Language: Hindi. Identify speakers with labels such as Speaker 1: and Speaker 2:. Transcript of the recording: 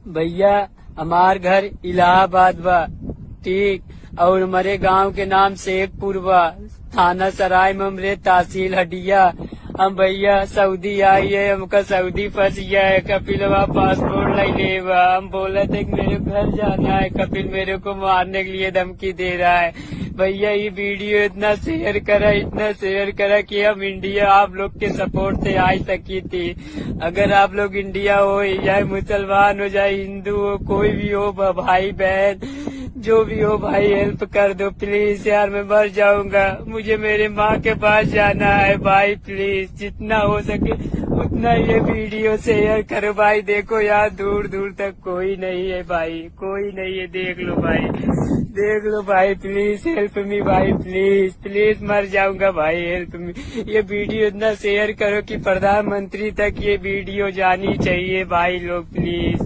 Speaker 1: भैया हमार घर इलाहाबाद बा, ठीक, और हमारे गांव के नाम शेखपुर बा, थाना सराय ममरे, तहसील हटिया। हम भैया सऊदी आई है, हमका सऊदी फंस गया है, कपिल वहाँ पासपोर्ट ले बा। हम बोला थे कि मेरे घर जाना है, कपिल मेरे को मारने के लिए धमकी दे रहा है। भैया ये वीडियो इतना शेयर करा कि हम इंडिया आप लोग के सपोर्ट से आ सकी थी। अगर आप लोग इंडिया हो या मुसलमान हो या हिंदू हो, कोई भी हो, भाई बहन जो भी हो भाई, हेल्प कर दो प्लीज यार, मैं मर जाऊंगा, मुझे मेरे माँ के पास जाना है भाई, प्लीज जितना हो सके उतना ये वीडियो शेयर करो भाई। देखो यार दूर दूर तक कोई नहीं है भाई, कोई नहीं है, देख लो भाई प्लीज हेल्प मी भाई, प्लीज मर जाऊंगा भाई, हेल्प मी। ये वीडियो इतना शेयर करो कि प्रधानमंत्री तक ये वीडियो जानी चाहिए भाई लोग, प्लीज।